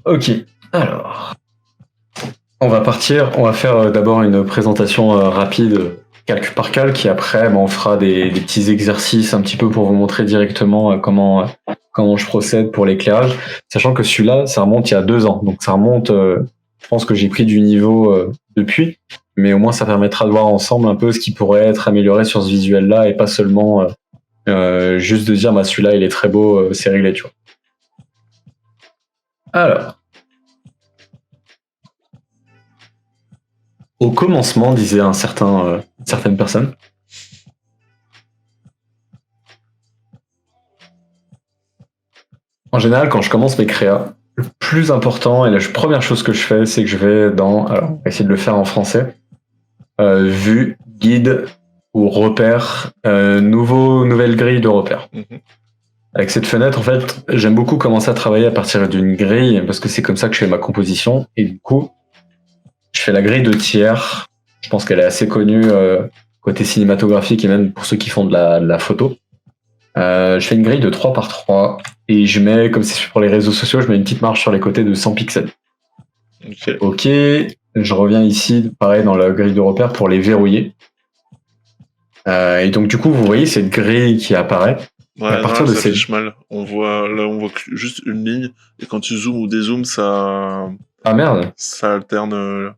Ok, alors, on va faire d'abord une présentation rapide, calque par calque, et après, on fera des petits exercices un petit peu pour vous montrer directement comment je procède pour l'éclairage. Sachant que celui-là, ça remonte il y a 2 ans, donc ça remonte, je pense que j'ai pris du niveau depuis, mais au moins ça permettra de voir ensemble un peu ce qui pourrait être amélioré sur ce visuel-là, et pas seulement juste de dire, bah celui-là il est très beau, c'est réglé, tu vois. Alors, au commencement, disait certaines personnes, en général, quand je commence mes créas, le plus important et la première chose que je fais, c'est que je vais dans, alors, on va essayer de le faire en français, vue, guide ou repère, nouvelle grille de repère. Avec cette fenêtre, en fait, j'aime beaucoup commencer à travailler à partir d'une grille parce que c'est comme ça que je fais ma composition. Et du coup, je fais la grille de tiers. Je pense qu'elle est assez connue côté cinématographique et même pour ceux qui font de la photo. Je fais une grille de 3 par 3 et je mets, comme c'est pour les réseaux sociaux, je mets une petite marge sur les côtés de 100 pixels. Ok, je reviens ici, pareil, dans la grille de repère pour les verrouiller. Et donc, du coup, vous voyez cette grille qui apparaît. Ouais, à partir non, de ça ces... affiche mal. On voit juste une ligne, et quand tu zoomes ou dézoomes, Ah merde, ça alterne.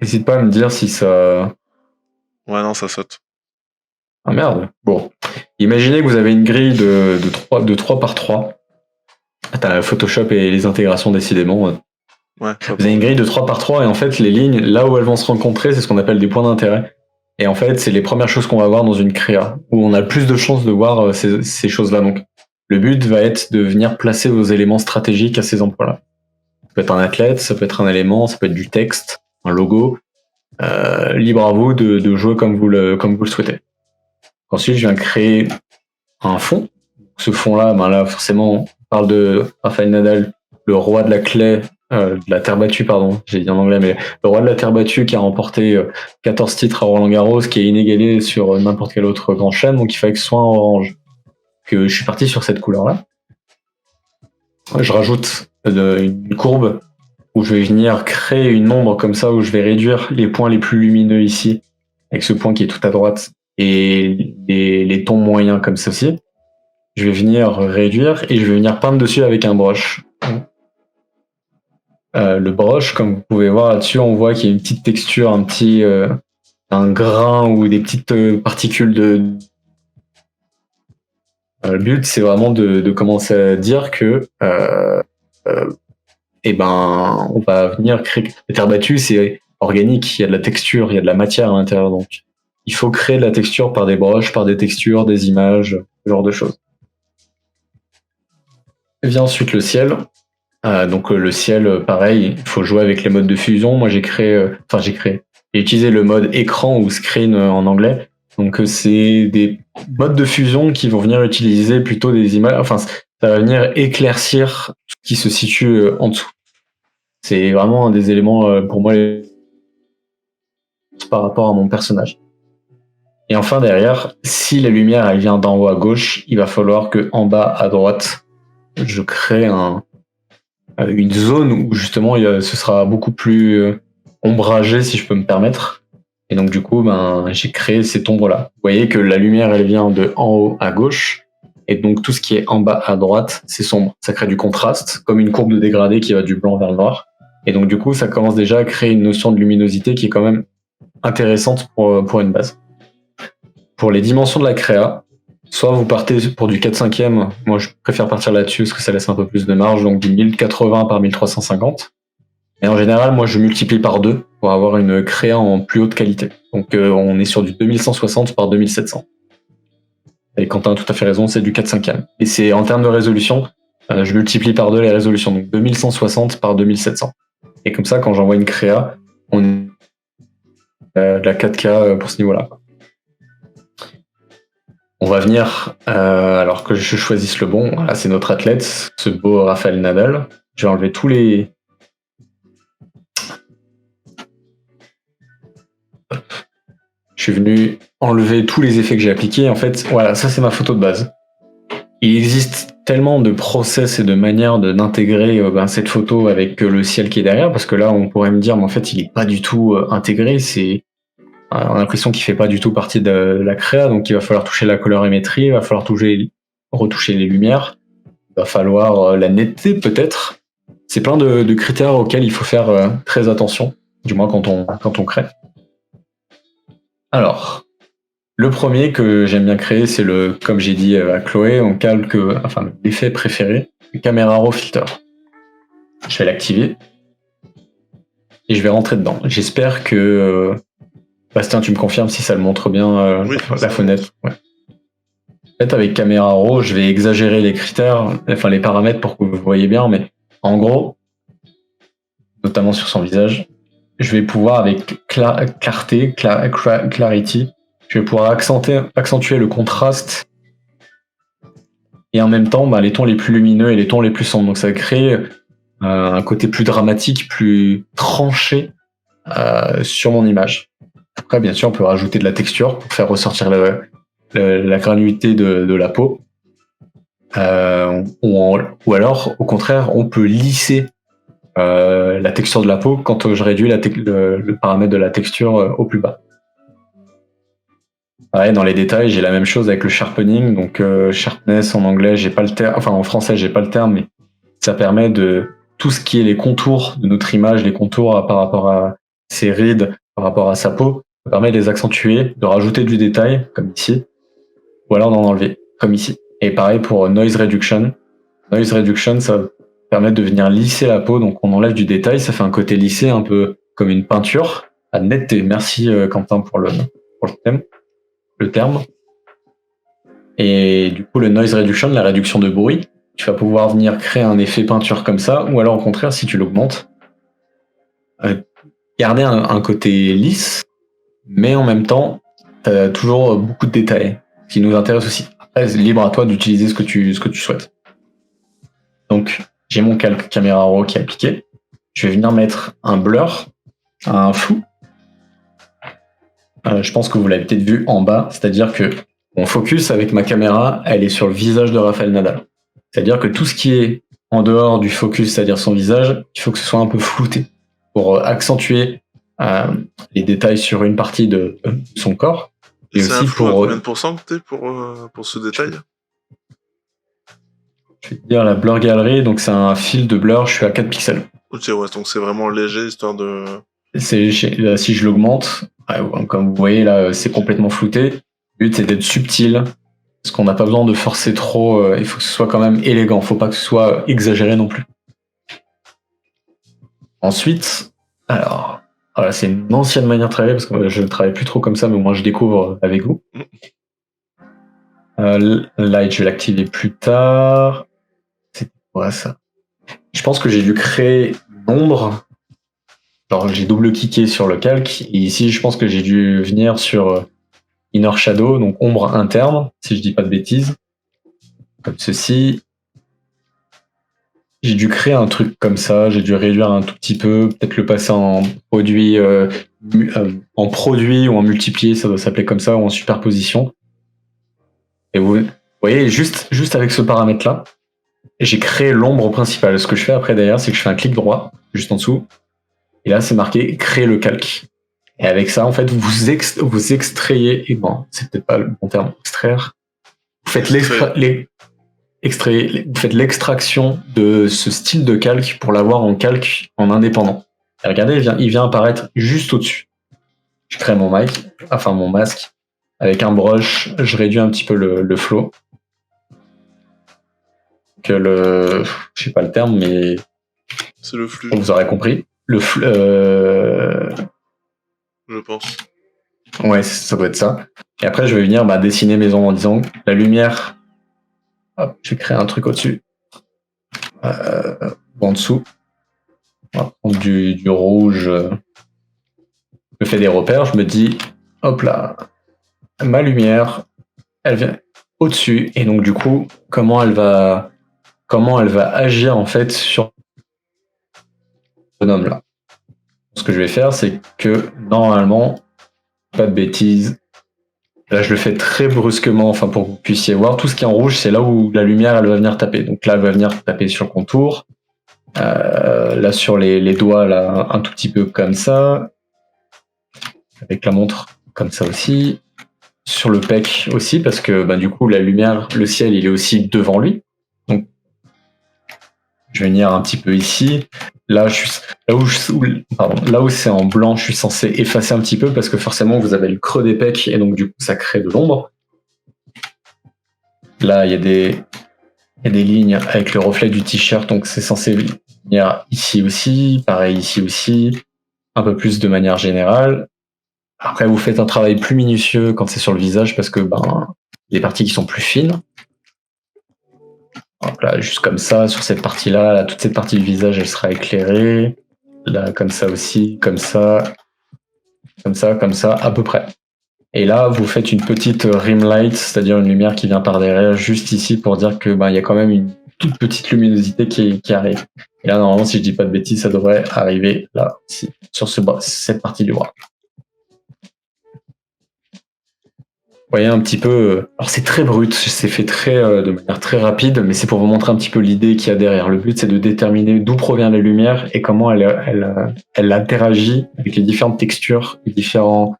n'hésite pas à me dire si ça... Ouais, non, ça saute. Ah merde, bon. Imaginez que vous avez une grille de 3 par 3. T'as Photoshop et les intégrations, décidément. Ouais, ça Vous avez une grille de 3 par 3 et en fait, les lignes, là où elles vont se rencontrer, c'est ce qu'on appelle des points d'intérêt. Et en fait, c'est les premières choses qu'on va voir dans une créa, où on a le plus de chances de voir ces choses-là. Donc, le but va être de venir placer vos éléments stratégiques à ces endroits-là. Ça peut être un athlète, ça peut être un élément, ça peut être du texte, un logo. Libre à vous de jouer comme vous le souhaitez. Ensuite, je viens créer un fond. Ce fond-là, là, forcément, on parle de Rafael Nadal, le roi de la clé, de la terre battue, pardon, j'ai dit en anglais, mais le roi de la terre battue qui a remporté 14 titres à Roland-Garros, qui est inégalé sur n'importe quel autre grand chelem, donc il fallait que ce soit en orange. Que je suis parti sur cette couleur-là. Je rajoute une courbe où je vais venir créer une ombre comme ça, où je vais réduire les points les plus lumineux ici, avec ce point qui est tout à droite, et les tons moyens comme ceci. Je vais venir réduire et je vais venir peindre dessus avec un brush. Le brush, comme vous pouvez voir là-dessus, on voit qu'il y a une petite texture, un grain ou des petites particules de. Le but, c'est vraiment de commencer à dire que, on va venir créer. La terre battue, c'est organique, il y a de la texture, il y a de la matière à l'intérieur, donc il faut créer de la texture par des brushes, par des textures, des images, ce genre de choses. Vient ensuite le ciel. Donc le ciel, pareil, il faut jouer avec les modes de fusion. Moi j'ai utilisé le mode écran ou screen en anglais. Donc c'est des modes de fusion qui vont venir utiliser plutôt des images, enfin ça va venir éclaircir ce qui se situe en dessous. C'est vraiment un des éléments pour moi par rapport à mon personnage. Et enfin derrière, si la lumière elle vient d'en haut à gauche, il va falloir que en bas à droite, je crée une zone où justement ce sera beaucoup plus ombragé, si je peux me permettre. Et donc du coup, j'ai créé cette ombre-là. Vous voyez que la lumière, elle vient de en haut à gauche, et donc tout ce qui est en bas à droite, c'est sombre. Ça crée du contraste, comme une courbe de dégradé qui va du blanc vers le noir. Et donc du coup, ça commence déjà à créer une notion de luminosité qui est quand même intéressante pour une base. Pour les dimensions de la créa, soit vous partez pour du 4/5e, moi je préfère partir là-dessus parce que ça laisse un peu plus de marge, donc du 1080 par 1350. Et en général, moi je multiplie par 2 pour avoir une créa en plus haute qualité. Donc on est sur du 2160 par 2700. Et Quentin a tout à fait raison, c'est du 4/5e. Et c'est en termes de résolution, je multiplie par 2 les résolutions, donc 2160 par 2700. Et comme ça, quand j'envoie une créa, on est de la 4K pour ce niveau-là. On va venir, alors que je choisisse le bon, voilà, c'est notre athlète, ce beau Rafael Nadal. Je vais enlever tous les... Je suis venu enlever tous les effets que j'ai appliqués. En fait, voilà, ça c'est ma photo de base. Il existe tellement de process et de manières d'intégrer cette photo avec le ciel qui est derrière, parce que là, on pourrait me dire, mais en fait, il est pas du tout intégré, on a l'impression qu'il fait pas du tout partie de la créa, donc il va falloir toucher la colorimétrie, il va falloir retoucher les lumières, il va falloir la netteté peut-être. C'est plein de critères auxquels il faut faire très attention, du moins quand on crée. Alors, le premier que j'aime bien créer, c'est comme j'ai dit à Chloé, l'effet préféré, le Camera Raw Filter. Je vais l'activer et je vais rentrer dedans. J'espère que Bastien, tu me confirmes si ça le montre bien la fenêtre. Ouais. En fait, avec Camera Raw, je vais exagérer les critères, les paramètres pour que vous voyez bien, mais en gros, notamment sur son visage, je vais pouvoir avec clarté, clarity, je vais pouvoir accentuer le contraste et en même temps les tons les plus lumineux et les tons les plus sombres. Donc ça va créer un côté plus dramatique, plus tranché sur mon image. Après, bien sûr, on peut rajouter de la texture pour faire ressortir la granulité de la peau. Ou alors, au contraire, on peut lisser la texture de la peau quand je réduis le paramètre de la texture au plus bas. Pareil, dans les détails, j'ai la même chose avec le sharpening. Donc, sharpness en anglais, j'ai pas le terme. Enfin, en français, j'ai pas le terme, mais ça permet de tout ce qui est les contours de notre image, les contours par rapport à ses rides, par rapport à sa peau, ça permet de les accentuer, de rajouter du détail, comme ici, ou alors d'en enlever, comme ici. Et pareil pour noise reduction. Noise reduction, ça permet de venir lisser la peau, donc on enlève du détail, ça fait un côté lissé, un peu comme une peinture, à netteté. Merci Quentin pour le terme. Et du coup, le noise reduction, la réduction de bruit, tu vas pouvoir venir créer un effet peinture comme ça, ou alors au contraire, si tu l'augmentes, garder un côté lisse, mais en même temps, tu as toujours beaucoup de détails, ce qui nous intéresse aussi. Après, c'est libre à toi d'utiliser ce que tu souhaites. Donc, j'ai mon calque Camera Raw qui est appliqué. Je vais venir mettre un blur, un flou. Je pense que vous l'avez peut-être vu en bas, c'est-à-dire que mon focus avec ma caméra, elle est sur le visage de Rafael Nadal. C'est-à-dire que tout ce qui est en dehors du focus, c'est-à-dire son visage, il faut que ce soit un peu flouté pour accentuer les détails sur une partie de son corps. Et c'est aussi un flou à combien de pourcents que t'es pour ce détail? Je vais te dire la blur gallery, donc c'est un fil de blur, je suis à 4 pixels. Ok, ouais, donc c'est vraiment léger, histoire de... Si je l'augmente, comme vous voyez là, c'est complètement flouté. Le but c'est d'être subtil, parce qu'on n'a pas besoin de forcer trop, il faut que ce soit quand même élégant, faut pas que ce soit exagéré non plus. Ensuite, alors, voilà, c'est une ancienne manière de travailler, parce que je ne travaille plus trop comme ça, mais moi je découvre avec vous. Light, je vais l'activer plus tard. C'est quoi ça? Je pense que j'ai dû créer une ombre. Genre, j'ai double-cliqué sur le calque, et ici, je pense que j'ai dû venir sur Inner Shadow, donc ombre interne, si je dis pas de bêtises. Comme ceci. J'ai dû créer un truc comme ça, j'ai dû réduire un tout petit peu, peut-être le passer en produit, ou en multiplié, ça doit s'appeler comme ça, ou en superposition. Et vous voyez, juste avec ce paramètre-là, j'ai créé l'ombre principale. Ce que je fais après d'ailleurs, c'est que je fais un clic droit, juste en dessous, et là c'est marqué créer le calque. Et avec ça, en fait, vous extrayez, et bon, c'est peut-être pas le bon terme, extraire. Vous faites vous faites l'extraction de ce style de calque pour l'avoir en calque en indépendant. Et regardez, il vient apparaître juste au-dessus. Je crée mon masque. Avec un brush, je réduis un petit peu le flow. Je sais pas le terme, mais c'est le flux. Vous aurez compris. Le flux. Je pense. Ouais, ça doit être ça. Et après, je vais venir dessiner mes ombres en disant la lumière. Hop, je vais créer un truc au-dessus. Ou en dessous. On va prendre du rouge. Je fais des repères, je me dis, hop là, ma lumière, elle vient au-dessus. Et donc, du coup, comment elle va agir en fait sur ce bonhomme là. Ce que je vais faire, c'est que normalement, pas de bêtises, Là, je le fais très brusquement, enfin pour que vous puissiez voir. Tout ce qui est en rouge, c'est là où la lumière, elle va venir taper. Donc là, elle va venir taper sur le contour. Là, sur les doigts, là, un tout petit peu comme ça. Avec la montre, comme ça aussi. Sur le pec aussi, parce que du coup, la lumière, le ciel, il est aussi devant lui. Donc, je vais venir un petit peu ici. Là, là où c'est en blanc, je suis censé effacer un petit peu parce que forcément, vous avez le creux des pecs et donc du coup, ça crée de l'ombre. Là, il y a des lignes avec le reflet du t-shirt, donc c'est censé venir ici aussi, pareil ici aussi, un peu plus de manière générale. Après, vous faites un travail plus minutieux quand c'est sur le visage parce que les parties qui sont plus fines. Donc là, juste comme ça, sur cette partie-là, là, toute cette partie du visage, elle sera éclairée. Là, comme ça aussi, comme ça, à peu près. Et là, vous faites une petite rim light, c'est-à-dire une lumière qui vient par derrière, juste ici, pour dire que il y a quand même une toute petite luminosité qui arrive. Et là, normalement, si je dis pas de bêtises, ça devrait arriver là, ici, sur cette partie du bras. Vous voyez un petit peu. Alors c'est très brut, c'est fait de manière très rapide, mais c'est pour vous montrer un petit peu l'idée qu'il y a derrière. Le but, c'est de déterminer d'où provient la lumière et comment elle interagit avec les différentes textures, les différentes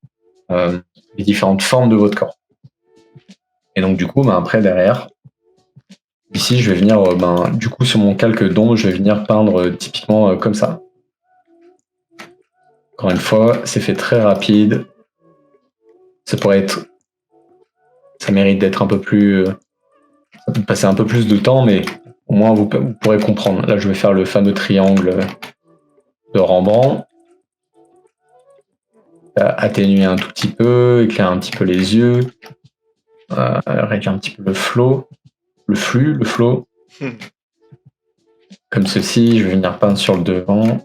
formes de votre corps. Et donc du coup, après derrière, ici, je vais venir, du coup, sur mon calque d'ombre, je vais venir peindre typiquement comme ça. Encore une fois, c'est fait très rapide. Ça mérite d'être un peu plus, passer un peu plus de temps, mais au moins vous pourrez comprendre. Là, je vais faire le fameux triangle de Rembrandt. Atténuer un tout petit peu, éclairer un petit peu les yeux, réduire un petit peu le flow, le flow. Comme ceci, je vais venir peindre sur le devant.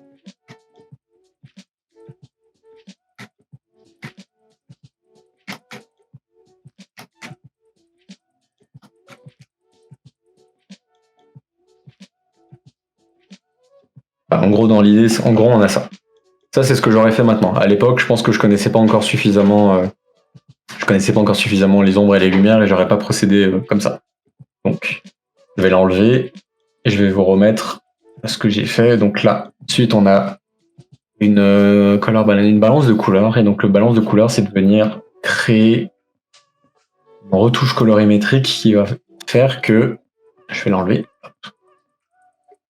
En gros, dans l'idée, on a ça. Ça, c'est ce que j'aurais fait maintenant. À l'époque, je pense que je connaissais pas encore suffisamment les ombres et les lumières et j'aurais pas procédé comme ça. Donc, je vais l'enlever et je vais vous remettre ce que j'ai fait. Donc là, ensuite, on a une balance de couleurs. Et donc, le balance de couleurs, c'est de venir créer une retouche colorimétrique qui va faire que, je vais l'enlever.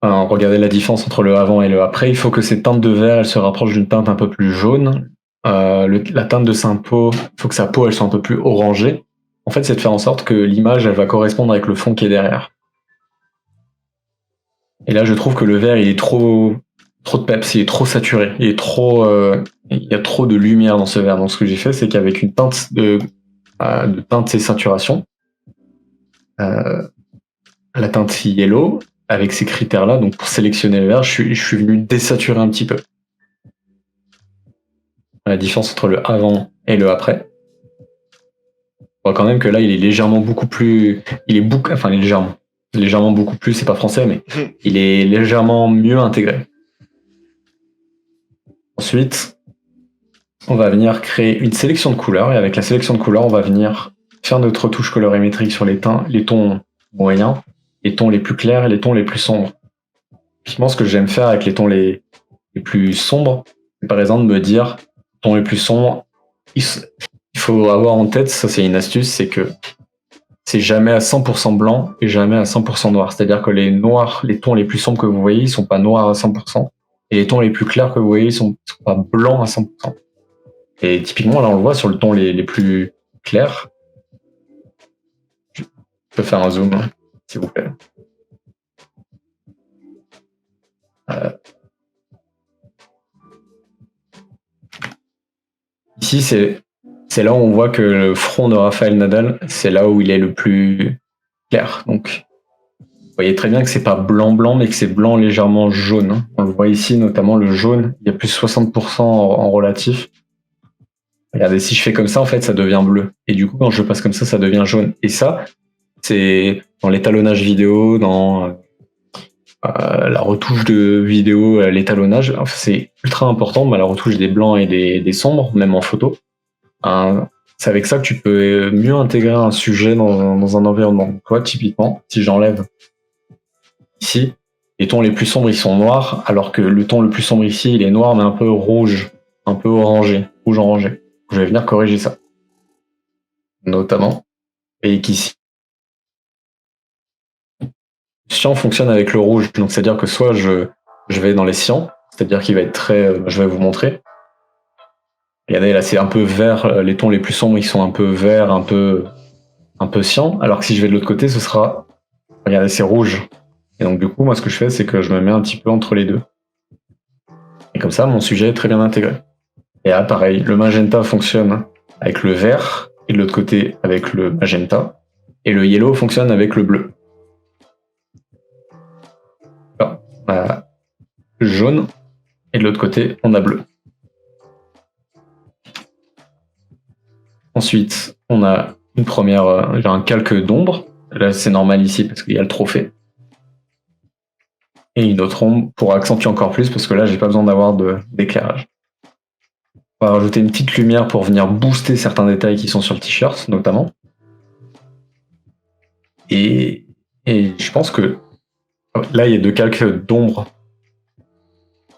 Regardez la différence entre le avant et le après. Il faut que cette teinte de vert, elle se rapproche d'une teinte un peu plus jaune. La teinte de sa peau, il faut que sa peau, elle soit un peu plus orangée. En fait, c'est de faire en sorte que l'image, elle va correspondre avec le fond qui est derrière. Et là, je trouve que le vert, il est trop de peps, il est trop saturé, il y a trop de lumière dans ce vert. Donc, ce que j'ai fait, c'est qu'avec une teinte de teinte et saturation, la teinte yellow, avec ces critères-là, donc pour sélectionner le vert, je suis venu désaturer un petit peu. La différence entre le avant et le après. On voit quand même que là, il est légèrement beaucoup plus... légèrement beaucoup plus, c'est pas français, mais il est légèrement mieux intégré. Ensuite, on va venir créer une sélection de couleurs, et avec la sélection de couleurs, on va venir faire notre retouche colorimétrique sur les tons moyens, les tons les plus clairs et les tons les plus sombres. Typiquement, ce que j'aime faire avec les tons les plus sombres, c'est par exemple de me dire, tons les plus sombres, il faut avoir en tête, ça c'est une astuce, c'est que c'est jamais à 100% blanc et jamais à 100% noir. C'est-à-dire que les tons les plus sombres que vous voyez, ils sont pas noirs à 100%. Et les tons les plus clairs que vous voyez, ils sont pas blancs à 100%. Et typiquement, là, on le voit sur le ton les plus clairs. Je peux faire un zoom, s'il vous plaît. Ici, c'est là où on voit que le front de Rafael Nadal, c'est là où il est le plus clair. Donc, vous voyez très bien que c'est pas blanc-blanc, mais que c'est blanc légèrement jaune. On le voit ici, notamment le jaune, il y a plus 60% en relatif. Regardez, si je fais comme ça, en fait, ça devient bleu. Et du coup, quand je passe comme ça devient jaune. Et ça, c'est dans l'étalonnage vidéo, dans la retouche de vidéo, l'étalonnage, c'est ultra important, la retouche des blancs et des sombres, même en photo. c'est avec ça que tu peux mieux intégrer un sujet dans un environnement. Toi, typiquement, si j'enlève ici, les tons les plus sombres, ils sont noirs, alors que le ton le plus sombre ici, il est noir, mais un peu rouge, un peu orangé, rouge-orangé. Je vais venir corriger ça. Notamment. Et qu'ici, le cyan fonctionne avec le rouge. Donc, c'est-à-dire que soit je vais dans les cyans, c'est-à-dire qu'il va être très... je vais vous montrer. Regardez, là, c'est un peu vert. Les tons les plus sombres, ils sont un peu verts, un peu cyan. Alors que si je vais de l'autre côté, ce sera... Regardez, c'est rouge. Et donc, du coup, moi, ce que je fais, c'est que je me mets un petit peu entre les deux. Et comme ça, mon sujet est très bien intégré. Et là, pareil, le magenta fonctionne avec le vert, et de l'autre côté, avec le magenta. Et le yellow fonctionne avec le bleu. Alors, on a jaune, et de l'autre côté, on a bleu. Ensuite, on a une première, j'ai un calque d'ombre. Là, c'est normal ici parce qu'il y a le trophée. Et une autre ombre pour accentuer encore plus parce que là, j'ai pas besoin d'avoir d'éclairage. On va rajouter une petite lumière pour venir booster certains détails qui sont sur le t-shirt, notamment. Et je pense que là, il y a deux calques d'ombre,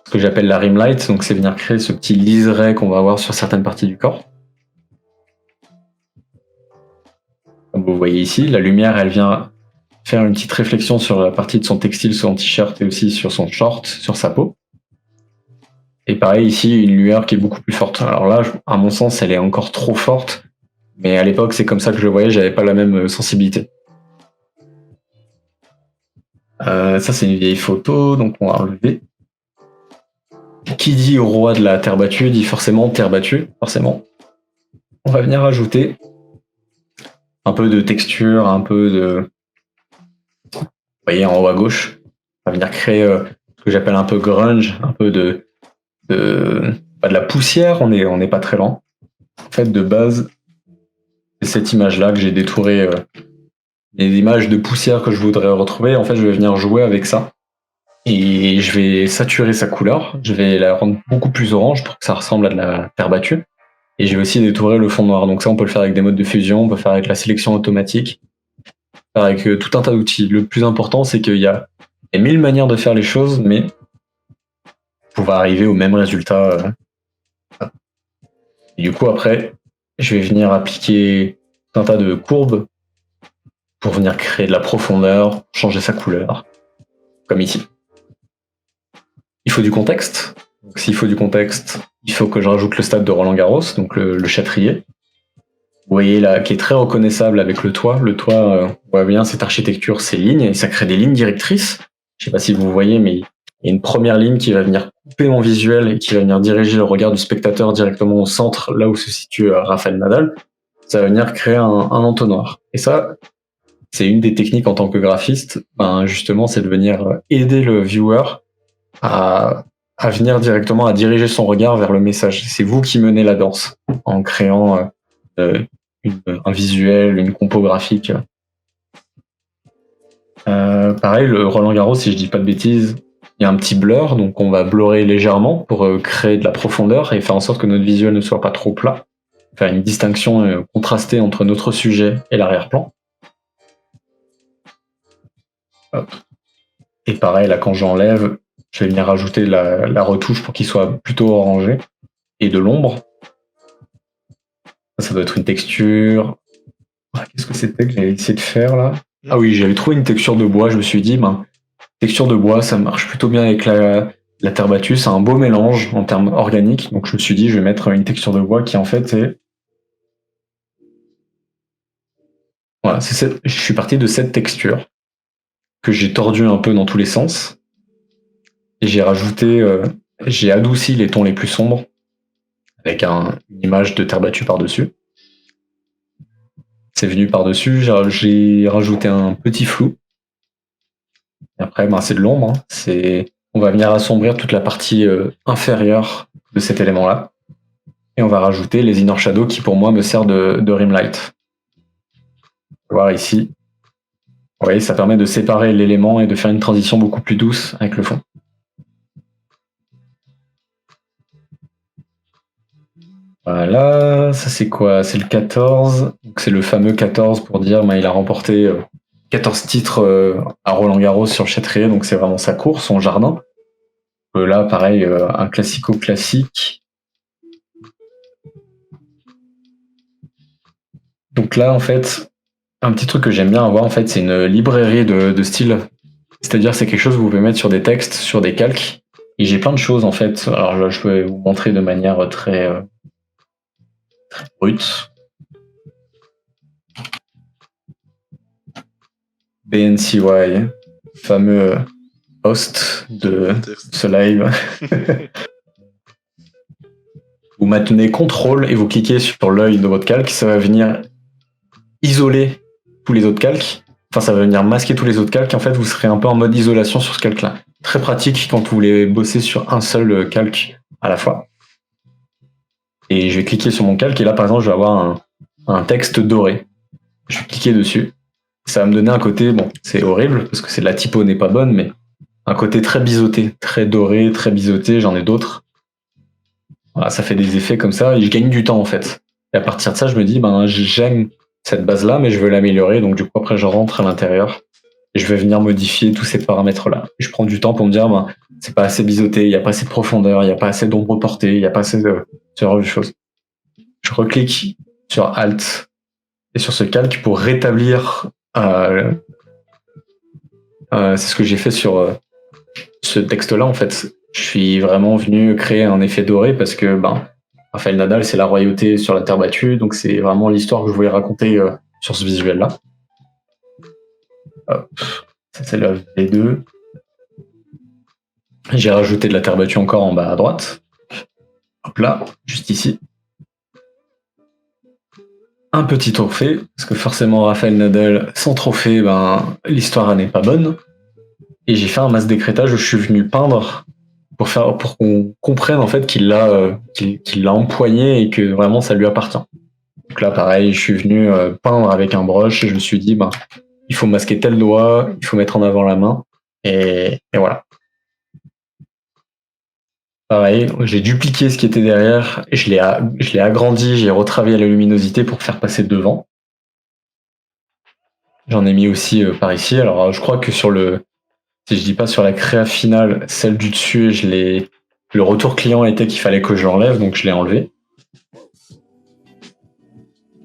ce que j'appelle la rim light. Donc, c'est venir créer ce petit liseré qu'on va avoir sur certaines parties du corps. Comme vous voyez ici, la lumière, elle vient faire une petite réflexion sur la partie de son textile, son t-shirt et aussi sur son short, sur sa peau. Et pareil ici, une lueur qui est beaucoup plus forte. Alors là, à mon sens, elle est encore trop forte, mais à l'époque, c'est comme ça que je le voyais, j'avais pas la même sensibilité. Ça, c'est une vieille photo, donc on va enlever. Qui dit roi de la terre battue, dit forcément terre battue, forcément. On va venir ajouter un peu de texture, un peu de... Vous voyez, en haut à gauche, on va venir créer ce que j'appelle un peu grunge, un peu de la poussière, on n'est pas très lent. En fait, de base, c'est cette image-là que j'ai détouré les images de poussière que je voudrais retrouver. En fait, je vais venir jouer avec ça. Et je vais saturer sa couleur. Je vais la rendre beaucoup plus orange pour que ça ressemble à de la terre battue. Et je vais aussi détourer le fond noir. Donc ça, on peut le faire avec des modes de fusion, on peut faire avec la sélection automatique, faire avec tout un tas d'outils. Le plus important, c'est qu'il y a 1000 manières de faire les choses, mais pouvoir arriver au même résultat. Et du coup, après, je vais venir appliquer tout un tas de courbes pour venir créer de la profondeur, changer sa couleur, comme ici. Il faut du contexte. Donc, s'il faut du contexte, il faut que je rajoute le stade de Roland Garros, donc le châtrier. Vous voyez là, qui est très reconnaissable avec le toit. Le toit, on voit bien cette architecture, ces lignes, et ça crée des lignes directrices. Je sais pas si vous voyez, mais il y a une première ligne qui va venir couper mon visuel et qui va venir diriger le regard du spectateur directement au centre, là où se situe Rafael Nadal. Ça va venir créer un entonnoir. Et ça, c'est une des techniques en tant que graphiste, justement, c'est de venir aider le viewer à venir directement, à diriger son regard vers le message. C'est vous qui menez la danse en créant un visuel, une compo graphique. Pareil, le Roland Garros, si je dis pas de bêtises, il y a un petit blur, donc on va blurrer légèrement pour créer de la profondeur et faire en sorte que notre visuel ne soit pas trop plat. Faire une distinction contrastée entre notre sujet et l'arrière-plan. Hop. Et pareil, là, quand j'enlève, je vais venir rajouter la retouche pour qu'il soit plutôt orangé et de l'ombre. Ça doit être une texture. Qu'est-ce que c'était que j'avais essayé de faire là? Ah oui, j'avais trouvé une texture de bois. Je me suis dit, texture de bois, ça marche plutôt bien avec la terre battue. C'est un beau mélange en termes organiques. Donc je me suis dit, je vais mettre une texture de bois qui en fait est... Voilà, je suis parti de cette texture que j'ai tordue un peu dans tous les sens. Et j'ai rajouté, j'ai adouci les tons les plus sombres avec une image de terre battue par-dessus. C'est venu par-dessus, j'ai rajouté un petit flou. Et après, c'est de l'ombre. On va venir assombrir toute la partie inférieure de cet élément-là. Et on va rajouter les inner shadows qui, pour moi, me servent de rim light. On va voir ici. Vous voyez, ça permet de séparer l'élément et de faire une transition beaucoup plus douce avec le fond. Voilà, ça c'est quoi? C'est le 14. Donc c'est le fameux 14 pour dire il a remporté 14 titres à Roland-Garros sur le Châtrier, donc c'est vraiment sa course, son jardin. Là, pareil, un classico classique. Donc là, en fait, un petit truc que j'aime bien avoir, en fait, c'est une librairie de style. C'est-à-dire, c'est quelque chose que vous pouvez mettre sur des textes, sur des calques. Et j'ai plein de choses, en fait. Alors là, je vais vous montrer de manière très brute. BNCY, fameux host de ce live. Vous maintenez CTRL et vous cliquez sur l'œil de votre calque, ça va venir isoler tous les autres calques. Enfin, ça va venir masquer tous les autres calques. En fait, vous serez un peu en mode isolation sur ce calque-là. Très pratique quand vous voulez bosser sur un seul calque à la fois. Et je vais cliquer sur mon calque et là, par exemple, je vais avoir un texte doré. Je vais cliquer dessus. Ça va me donner un côté, bon, c'est horrible parce que la typo n'est pas bonne, mais un côté très biseauté, très doré, très biseauté. J'en ai d'autres. Voilà, ça fait des effets comme ça et je gagne du temps en fait. Et à partir de ça, je me dis, j'aime cette base-là, mais je veux l'améliorer. Donc du coup, après, je rentre à l'intérieur et je vais venir modifier tous ces paramètres-là. Et je prends du temps pour me dire, c'est pas assez biseauté, il n'y a pas assez de profondeur, il n'y a pas assez d'ombre portée, il n'y a pas assez de ce genre de choses. Je reclique sur Alt et sur ce calque pour rétablir. C'est ce que j'ai fait sur ce texte-là en fait. Je suis vraiment venu créer un effet doré parce que Rafael Nadal, c'est la royauté sur la terre battue, donc c'est vraiment l'histoire que je voulais raconter sur ce visuel-là. Hop, ça c'est le V2. J'ai rajouté de la terre battue encore en bas à droite. Hop là, juste ici. Un petit trophée, parce que forcément Rafael Nadal, sans trophée, l'histoire n'est pas bonne. Et j'ai fait un masse d'écrétage où je suis venu peindre pour qu'on comprenne en fait qu'il l'a empoigné et que vraiment ça lui appartient. Donc là, pareil, je suis venu peindre avec un brush et je me suis dit, il faut masquer tel doigt, il faut mettre en avant la main, et voilà. Pareil, j'ai dupliqué ce qui était derrière, et je l'ai agrandi, j'ai retravaillé la luminosité pour faire passer devant. J'en ai mis aussi par ici. Alors, je crois que si je dis pas sur la créa finale, celle du dessus, le retour client était qu'il fallait que je l'enlève, donc je l'ai enlevé.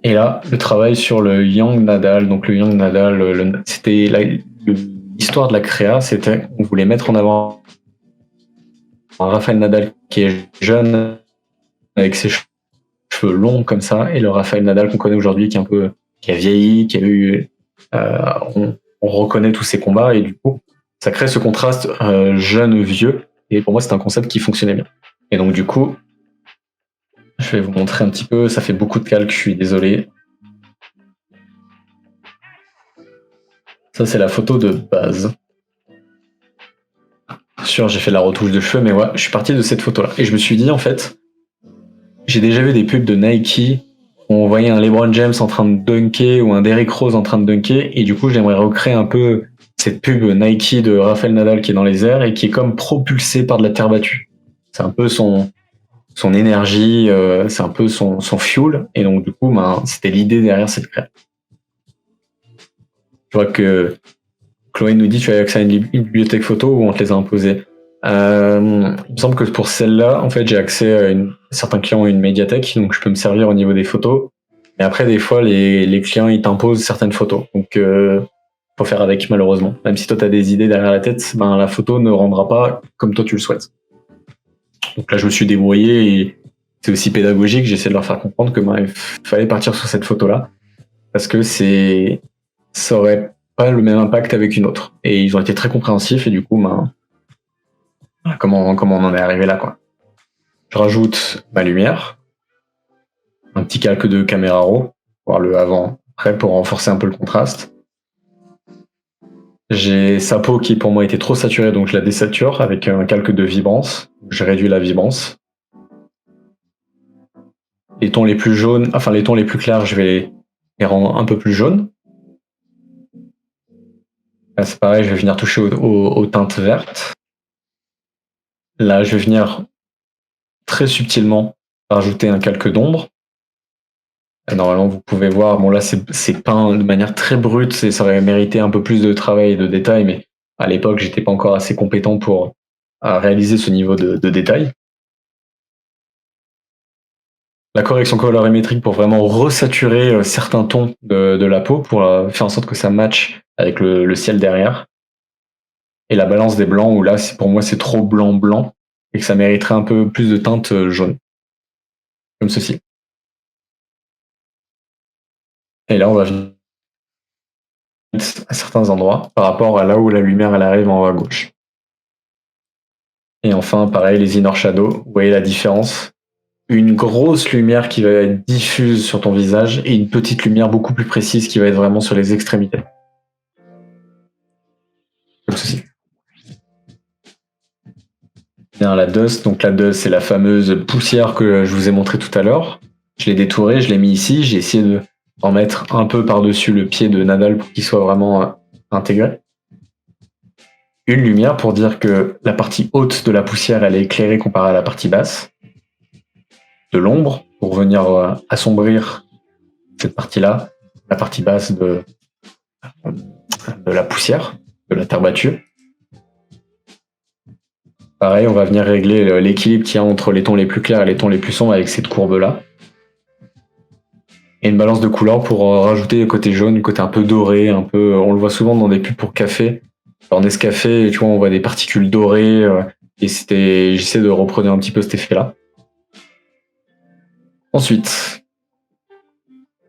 Et là, le travail sur le Young Nadal. Donc le Young Nadal, c'était l'histoire de la créa, c'était on voulait mettre en avant un Rafael Nadal qui est jeune, avec ses cheveux longs comme ça, et le Rafael Nadal qu'on connaît aujourd'hui qui a vieilli, qui a eu, on reconnaît tous ses combats, et du coup, ça crée ce contraste jeune-vieux. Et pour moi, c'est un concept qui fonctionnait bien. Et donc du coup, je vais vous montrer un petit peu. Ça fait beaucoup de calques, je suis désolé. Ça, c'est la photo de base. Sûr, j'ai fait la retouche de cheveux, mais ouais, je suis parti de cette photo-là. Et je me suis dit, en fait, j'ai déjà vu des pubs de Nike où on voyait un LeBron James en train de dunker ou un Derrick Rose en train de dunker. Et du coup, j'aimerais recréer un peu cette pub Nike de Rafael Nadal qui est dans les airs et qui est comme propulsé par de la terre battue. C'est un peu son énergie, c'est un peu son fuel. Et donc, du coup, c'était l'idée derrière cette créa. Je vois que Chloé nous dit tu as accès à une bibliothèque photo ou on te les a imposées. Il me semble que pour celle-là, en fait, j'ai accès à certains clients ont une médiathèque, donc je peux me servir au niveau des photos. Et après, des fois, les clients, ils t'imposent certaines photos. Donc, faut faire avec, malheureusement. Même si toi, tu as des idées derrière la tête, la photo ne rendra pas comme toi, tu le souhaites. Donc là, je me suis débrouillé et c'est aussi pédagogique. J'essaie de leur faire comprendre que il fallait partir sur cette photo-là parce que ça aurait pas le même impact avec une autre. Et ils ont été très compréhensifs et du coup, comment on en est arrivé là, quoi. Je rajoute ma lumière, un petit calque de caméra raw, voir le avant, après pour renforcer un peu le contraste. J'ai sa peau qui pour moi était trop saturée, donc je la désature avec un calque de vibrance. Je réduis la vibrance. Les tons les plus jaunes, enfin les tons les plus clairs, je vais les rendre un peu plus jaunes. Là, c'est pareil, je vais venir toucher aux teintes vertes. Là, je vais venir très subtilement rajouter un calque d'ombre. Normalement, vous pouvez voir, bon là c'est peint de manière très brute, ça aurait mérité un peu plus de travail et de détail, mais à l'époque j'étais pas encore assez compétent pour réaliser ce niveau de détail. La correction colorimétrique pour vraiment resaturer certains tons de la peau pour faire en sorte que ça matche avec le ciel derrière. Et la balance des blancs où là pour moi c'est trop blanc et que ça mériterait un peu plus de teinte jaune, comme ceci. Et là on va venir à certains endroits par rapport à là où la lumière elle arrive en haut à gauche. Et enfin pareil les inner shadows, vous voyez la différence? Une grosse lumière qui va être diffuse sur ton visage et une petite lumière beaucoup plus précise qui va être vraiment sur les extrémités. Comme ceci. Bien, la dust, donc la dust c'est la fameuse poussière que je vous ai montré tout à l'heure. Je l'ai détourée, je l'ai mis ici, j'ai essayé d'en mettre un peu par-dessus le pied de Nadal pour qu'il soit vraiment intégré. Une lumière pour dire que la partie haute de la poussière elle est éclairée comparée à la partie basse. De l'ombre pour venir assombrir cette partie-là, la partie basse de la poussière, de la terre battue. Pareil, on va venir régler l'équilibre qu'il y a entre les tons les plus clairs et les tons les plus sombres avec cette courbe-là. Et une balance de couleurs pour rajouter le côté jaune, le côté un peu doré, un peu. On le voit souvent dans des pubs pour café. En Nescafé, tu vois, on voit des particules dorées. Et j'essaie de reproduire un petit peu cet effet-là. Ensuite,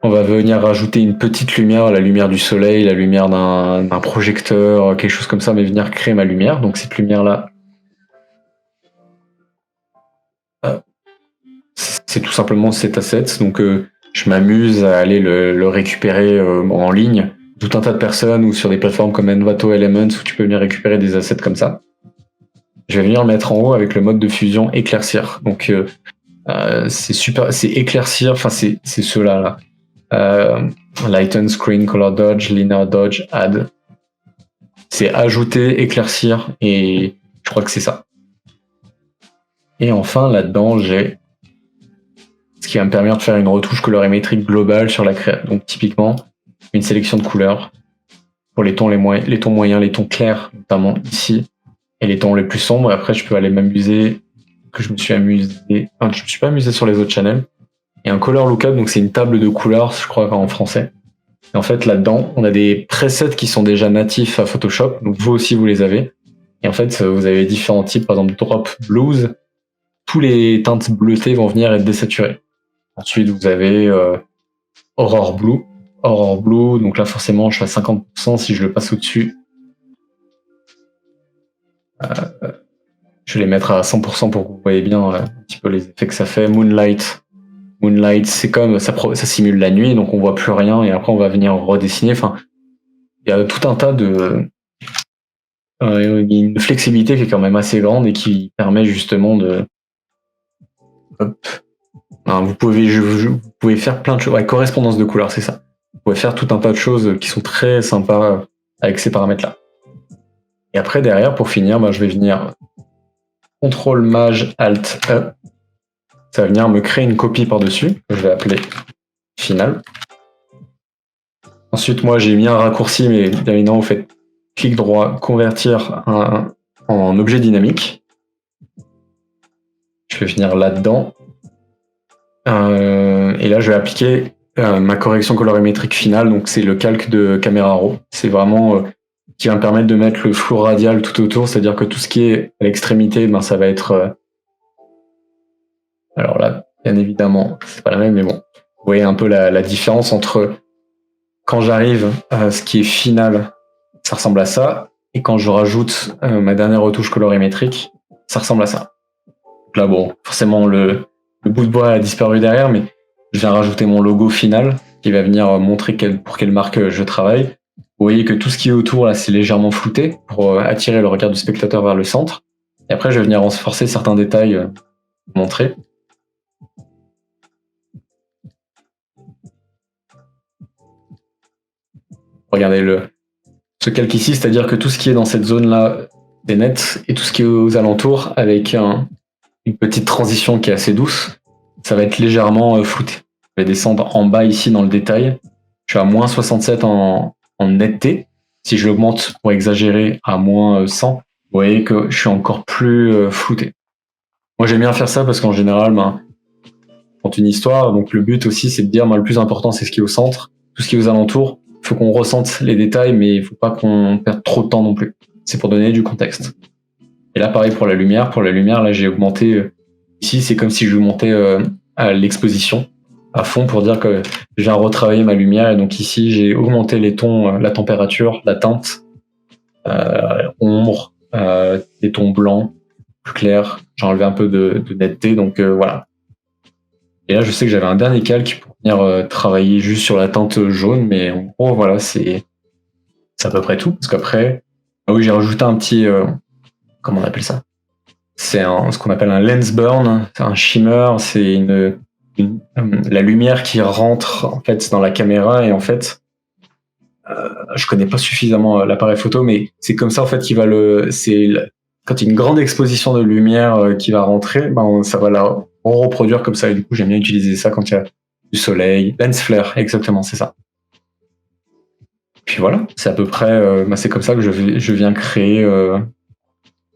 on va venir rajouter une petite lumière, la lumière du soleil, la lumière d'un projecteur, quelque chose comme ça, mais venir créer ma lumière. Donc cette lumière-là, c'est tout simplement cet asset. Donc je m'amuse à aller le récupérer en ligne. Tout un tas de personnes ou sur des plateformes comme Envato Elements où tu peux venir récupérer des assets comme ça. Je vais venir le mettre en haut avec le mode de fusion éclaircir. Donc c'est super, c'est éclaircir, enfin c'est ceux-là là. Lighten, Screen, Color Dodge, Linear Dodge, Add. C'est ajouter, éclaircir et je crois que c'est ça. Et enfin là-dedans j'ai ce qui va me permettre de faire une retouche colorimétrique globale sur la création. Donc typiquement une sélection de couleurs pour les tons les tons moyens, les tons clairs notamment ici et les tons les plus sombres. Après je peux aller m'amuser, que je me suis amusé, enfin je me suis pas amusé sur les autres channels. Et un color lookup, donc c'est une table de couleurs, je crois en français. Et en fait, là-dedans, on a des presets qui sont déjà natifs à Photoshop, donc vous aussi, vous les avez. Et en fait, vous avez différents types, par exemple Drop Blues. Tous les teintes bleutées vont venir être désaturées. Ensuite, vous avez Aurore Blue. Aurore Blue, donc là, forcément, je suis à 50%. Si je le passe au-dessus, je vais les mettre à 100% pour que vous voyez bien un petit peu les effets que ça fait. Moonlight. Moonlight, c'est comme ça simule la nuit, donc on voit plus rien et après on va venir redessiner. Enfin, il y a tout un tas de, il y a une flexibilité qui est quand même assez grande et qui permet justement de. Hop. Vous pouvez faire plein de choses. Ouais, correspondance de couleurs, c'est ça. Vous pouvez faire tout un tas de choses qui sont très sympas avec ces paramètres-là. Et après derrière, pour finir, je vais venir CTRL Maj Alt E. Ça va venir me créer une copie par-dessus, que je vais appeler Final. Ensuite, moi, j'ai mis un raccourci, mais bien évidemment, vous faites clic droit, convertir en objet dynamique. Je vais venir là-dedans. Et là, je vais appliquer ma correction colorimétrique finale. Donc, c'est le calque de Camera Raw. C'est vraiment qui va me permettre de mettre le flou radial tout autour. C'est-à-dire que tout ce qui est à l'extrémité, ça va être... Alors là, bien évidemment, c'est pas la même, mais bon. Vous voyez un peu la différence entre quand j'arrive à ce qui est final, ça ressemble à ça, et quand je rajoute ma dernière retouche colorimétrique, ça ressemble à ça. Donc là, bon, forcément, le bout de bois a disparu derrière, mais je viens rajouter mon logo final qui va venir montrer pour quelle marque je travaille. Vous voyez que tout ce qui est autour, là, c'est légèrement flouté pour attirer le regard du spectateur vers le centre. Et après, je vais venir renforcer certains détails, montrer. Regardez ce calque ici, c'est-à-dire que tout ce qui est dans cette zone-là des nets et tout ce qui est aux alentours avec une petite transition qui est assez douce, ça va être légèrement flouté. Je vais descendre en bas ici dans le détail. Je suis à moins 67 en netteté. Si je l'augmente pour exagérer à moins 100, vous voyez que je suis encore plus flouté. Moi, j'aime bien faire ça parce qu'en général, quand une histoire, donc le but aussi, c'est de dire, le plus important, c'est ce qui est au centre. Tout ce qui est aux alentours, il faut qu'on ressente les détails, mais il ne faut pas qu'on perde trop de temps non plus. C'est pour donner du contexte. Et là, pareil pour la lumière. Pour la lumière, là, j'ai augmenté. Ici, c'est comme si je montais à l'exposition à fond pour dire que je viens retravailler ma lumière. Et donc ici, j'ai augmenté les tons, la température, la teinte, ombre, des tons blancs, plus clairs. J'ai enlevé un peu de netteté. Donc voilà. Et là, je sais que j'avais un dernier calque pour venir travailler juste sur la teinte jaune. Mais en gros, voilà, c'est à peu près tout. Parce qu'après, oui, j'ai rajouté un petit... comment on appelle ça? C'est ce qu'on appelle un lens burn, c'est un shimmer, c'est la lumière qui rentre en fait dans la caméra et en fait, je connais pas suffisamment l'appareil photo, mais c'est comme ça en fait qu'il va quand il y a une grande exposition de lumière qui va rentrer, ça va la reproduire comme ça et du coup j'aime bien utiliser ça quand il y a du soleil, lens flare, exactement, c'est ça. Puis voilà, c'est à peu près, c'est comme ça que je viens créer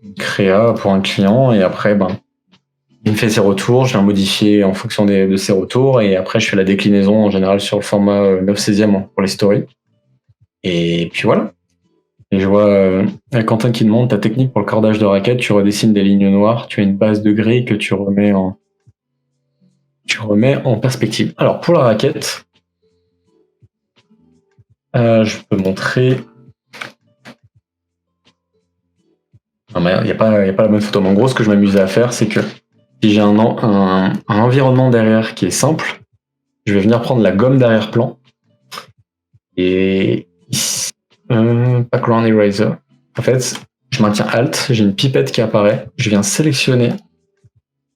une créa pour un client et après il me fait ses retours, je viens modifier en fonction de ses retours et après je fais la déclinaison en général sur le format 9/16 pour les stories. Et puis voilà. Et je vois Quentin qui demande ta technique pour le cordage de raquette, tu redessines des lignes noires, tu as une base de gris que tu remets en perspective. Alors pour la raquette, je peux montrer. Il n'y a pas la bonne photo. Mais en gros, ce que je m'amusais à faire, c'est que si j'ai un environnement derrière qui est simple, je vais venir prendre la gomme d'arrière-plan et ici, background eraser. En fait, je maintiens Alt, j'ai une pipette qui apparaît, je viens sélectionner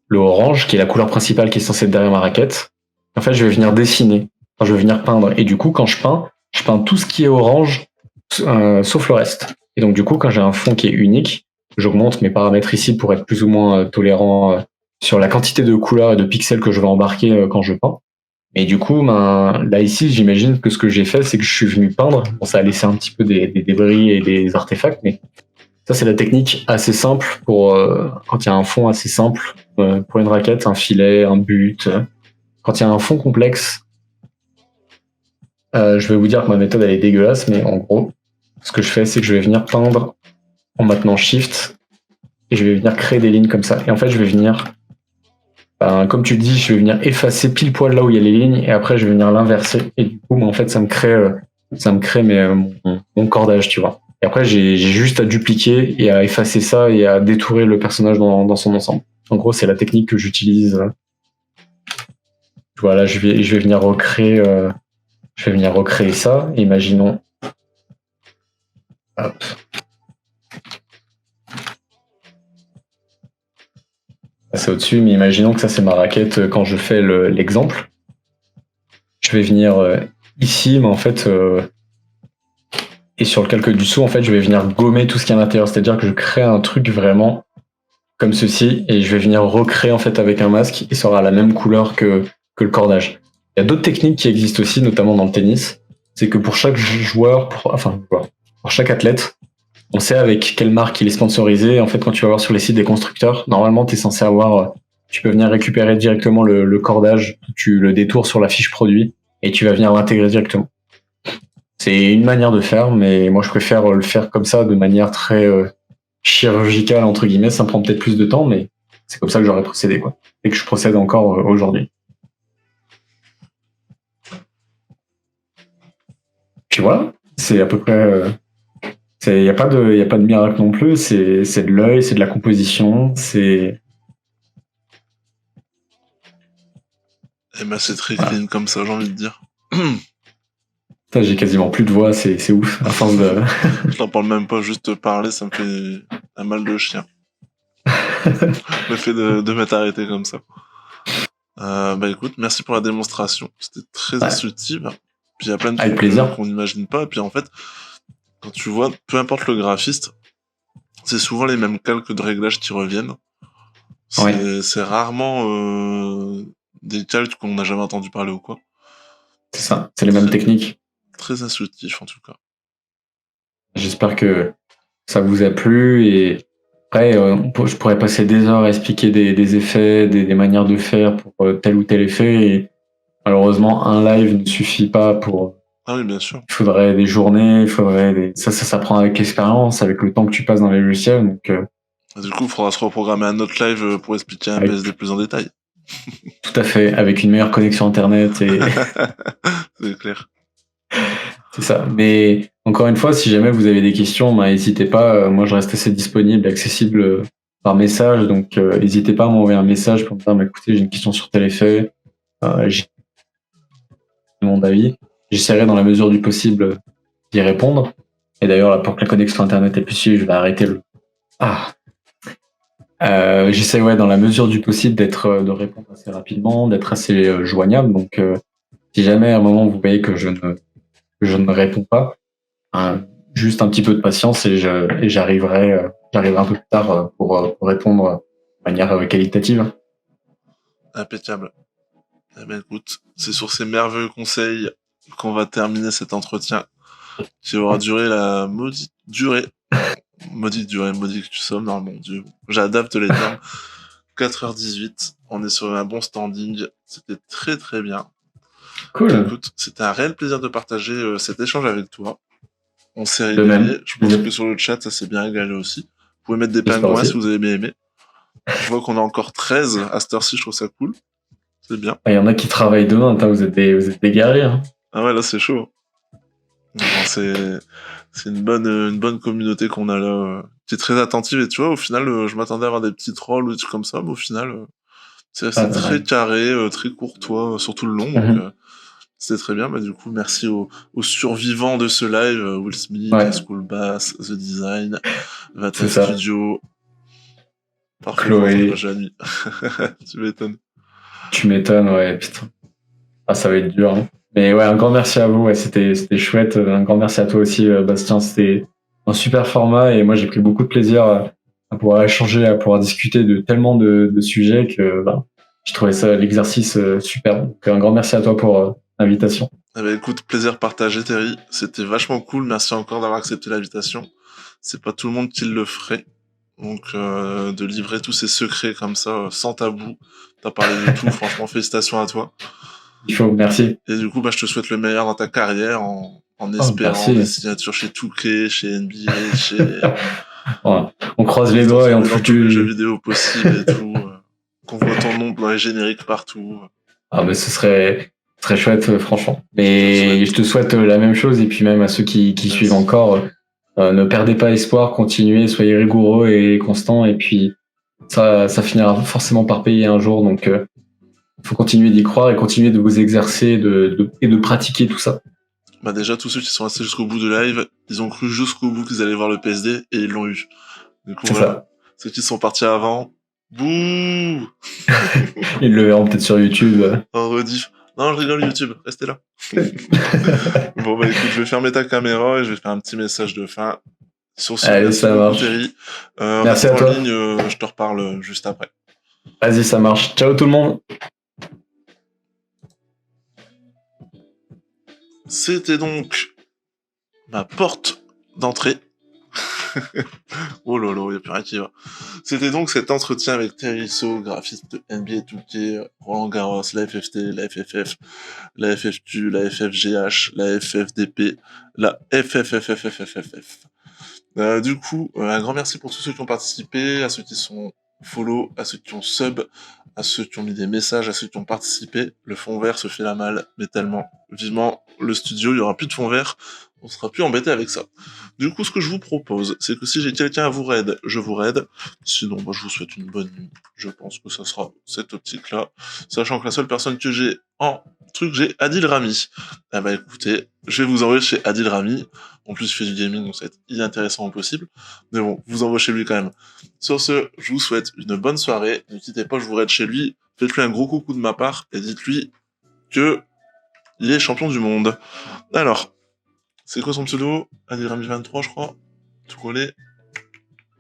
le orange qui est la couleur principale qui est censée être derrière ma raquette. En fait, je vais venir dessiner, je vais venir peindre et du coup, quand je peins tout ce qui est orange sauf le reste. Et donc du coup, quand j'ai un fond qui est unique, j'augmente mes paramètres ici pour être plus ou moins tolérant sur la quantité de couleurs et de pixels que je vais embarquer quand je peins. Et du coup, là ici, j'imagine que ce que j'ai fait, c'est que je suis venu peindre. Bon, ça a laissé un petit peu des débris et des artefacts, mais ça, c'est la technique assez simple pour quand il y a un fond assez simple pour une raquette, un filet, un but. Quand il y a un fond complexe, je vais vous dire que ma méthode elle est dégueulasse, mais en gros, ce que je fais, c'est que je vais venir peindre en maintenant Shift et je vais venir créer des lignes comme ça. Et en fait, je vais venir, comme tu dis, je vais venir effacer pile poil là où il y a les lignes et après, je vais venir l'inverser. Et du coup, en fait, ça me crée mon cordage, tu vois. Et après, j'ai juste à dupliquer et à effacer ça et à détourer le personnage dans son ensemble. En gros, c'est la technique que j'utilise. Voilà, je vais venir recréer. Je vais venir recréer ça. Imaginons. Hop. C'est au-dessus, mais imaginons que ça c'est ma raquette quand je fais l'exemple. Je vais venir ici, mais en fait, et sur le calque du dessous, en fait, je vais venir gommer tout ce qui est à l'intérieur. C'est-à-dire que je crée un truc vraiment comme ceci, et je vais venir recréer en fait avec un masque, et ça aura la même couleur que le cordage. Il y a d'autres techniques qui existent aussi, notamment dans le tennis. C'est que pour chaque joueur, pour chaque athlète, on sait avec quelle marque il est sponsorisé. En fait, quand tu vas voir sur les sites des constructeurs, normalement, tu es censé tu peux venir récupérer directement le cordage, tu le détours sur la fiche produit et tu vas venir l'intégrer directement. C'est une manière de faire, mais moi, je préfère le faire comme ça, de manière très chirurgicale, entre guillemets. Ça me prend peut-être plus de temps, mais c'est comme ça que j'aurais procédé, quoi. Et que je procède encore aujourd'hui. Puis voilà, c'est à peu près... Il n'y a pas de miracle non plus, c'est de l'œil, c'est de la composition, c'est... C'est très clean comme ça, j'ai envie de dire. J'ai quasiment plus de voix, c'est ouf, à force de... Je t'en parle même pas, juste parler, ça me fait un mal de chien. Le fait de m'être arrêté comme ça. Écoute, merci pour la démonstration, c'était très instructif. Puis il y a plein de trucs qu'on n'imagine pas, et puis en fait... Quand tu vois, peu importe le graphiste, c'est souvent les mêmes calques de réglage qui reviennent. C'est rarement des calques qu'on n'a jamais entendu parler ou quoi. C'est ça, c'est les mêmes techniques. Très instructif en tout cas. J'espère que ça vous a plu et après, je pourrais passer des heures à expliquer des effets, des manières de faire pour tel ou tel effet et malheureusement, un live ne suffit pas pour. Ah oui, bien sûr. Il faudrait des journées, il faudrait des. Ça s'apprend avec l'expérience, avec le temps que tu passes dans les logiciels. Donc, Du coup, il faudra se reprogrammer un autre live pour expliquer un avec- PSD plus en détail. Tout à fait, avec une meilleure connexion internet et C'est clair. c'est ça. Mais encore une fois, si jamais vous avez des questions, n'hésitez pas. Moi, je reste assez disponible, accessible par message. Donc, n'hésitez pas à m'envoyer un message pour me dire, écoutez, j'ai une question sur tel effet. J'ai mon avis. J'essaierai dans la mesure du possible d'y répondre. Et d'ailleurs, là, pour que la connexion internet ait pu suivre, je vais arrêter le. Ah. J'essaie, dans la mesure du possible de répondre assez rapidement, d'être assez joignable. Donc, si jamais à un moment vous voyez que je ne réponds pas, juste un petit peu de patience et j'arriverai un peu plus tard pour répondre de manière qualitative. Impeccable. Eh ben écoute, c'est sur ces merveilleux conseils qu'on va terminer cet entretien qui aura duré la maudite durée. Maudite que tu sommes, non, mon dieu. J'adapte les termes. 4h18, on est sur un bon standing. C'était très très bien. Cool. Écoute, c'était un réel plaisir de partager cet échange avec toi. On s'est De même. régalé. Je pense que sur le chat, ça s'est bien régalé aussi. Vous pouvez mettre des J'espère pingouins aussi. si vous avez bien aimé. Je vois qu'on a encore 13 à cette heure-ci, je trouve ça cool. C'est bien. Il y en a qui travaillent demain, vous êtes des guerriers. Hein. Ah ouais, là c'est chaud. Non, c'est une bonne communauté qu'on a là, qui est très attentive. Et tu vois, au final, je m'attendais à avoir des petits trolls ou des trucs comme ça, mais au final, c'est très carré, très courtois, sur tout le long. Donc, c'était très bien. Bah, du coup, merci aux survivants de ce live, Will Smith, School Bass, The Design, Vata Studio. Parfait, Chloé. la nuit. Tu m'étonnes. Tu m'étonnes, ouais, putain. Ah, ça va être dur. Hein. Mais ouais, un grand merci à vous. Ouais, c'était chouette. Un grand merci à toi aussi, Bastien. C'était un super format et moi, j'ai pris beaucoup de plaisir à pouvoir échanger, à pouvoir discuter de tellement de sujets que je trouvais ça l'exercice super. Donc, un grand merci à toi pour l'invitation. Eh ben, écoute, plaisir partagé, Terry. C'était vachement cool. Merci encore d'avoir accepté l'invitation. C'est pas tout le monde qui le ferait. Donc, de livrer tous ces secrets comme ça, sans tabou. T'as parlé de tout. Franchement, félicitations à toi. Il faut, merci. Et du coup, je te souhaite le meilleur dans ta carrière en espérant des signatures chez 2K, chez NBA, chez... Ouais. On croise les doigts et on fout tous les jeux vidéo possibles et tout. Qu'on voit ton nom dans les génériques partout. Ah, mais ce serait très chouette, franchement. Et je te souhaite la même chose et puis même à ceux qui suivent encore, ne perdez pas espoir, continuez, soyez rigoureux et constants et puis ça finira forcément par payer un jour. Donc, il faut continuer d'y croire et continuer de vous exercer et de pratiquer tout ça. Bah déjà, tous ceux qui sont restés jusqu'au bout de live, ils ont cru jusqu'au bout qu'ils allaient voir le PSD et ils l'ont eu. Du coup, voilà. Ceux qui sont partis avant, bouh. Ils le verront peut-être sur YouTube. En rediff. Non, je rigole, YouTube, restez là. Bon, écoute, je vais fermer ta caméra et je vais faire un petit message de fin. Sur ce, allez, ça marche. Terry. Merci à toi. En ligne, je te reparle juste après. Vas-y, ça marche. Ciao tout le monde. C'était donc ma porte d'entrée. Oh là là, il n'y a plus rien qui va. C'était donc cet entretien avec Terry So, graphiste de NBA 2K, Roland Garros, la FFT, la FFF, la FFQ, la FFGH, la FFDP, la FFFFFFF. Du coup, un grand merci pour tous ceux qui ont participé, à ceux qui sont follow, à ceux qui ont sub, à ceux qui ont mis des messages, à ceux qui ont participé. Le fond vert se fait la malle, mais tellement. Vivement, le studio, il y aura plus de fond vert, on sera plus embêté avec ça. Du coup, ce que je vous propose, c'est que si j'ai quelqu'un à vous raid, je vous raid. Sinon, je vous souhaite une bonne nuit. Je pense que ça sera cette optique-là. Sachant que la seule personne que j'ai en truc, j'ai Adil Rami. Eh ben, écoutez, je vais vous envoyer chez Adil Rami. En plus, il fait du gaming, donc ça va être inintéressant au possible. Mais bon, vous envoie chez lui quand même. Sur ce, je vous souhaite une bonne soirée. Ne quittez pas, je vous raid chez lui. Faites-lui un gros coucou de ma part et dites-lui que il est champion du monde. Alors, c'est quoi son pseudo? Adil Rami 23, je crois. Tout collé.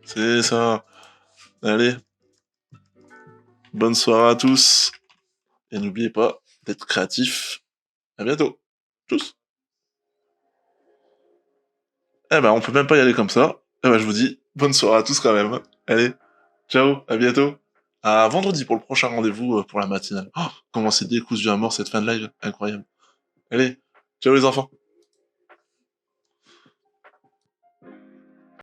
C'est ça. Allez. Bonne soirée à tous. Et n'oubliez pas d'être créatif. À bientôt. Tchuss. Eh ben, on peut même pas y aller comme ça. Eh ben, je vous dis bonne soirée à tous quand même. Allez, ciao, à bientôt. À vendredi pour le prochain rendez-vous pour la matinale. Oh, comment c'est décousu à mort cette fin de live. Incroyable. Allez, ciao les enfants.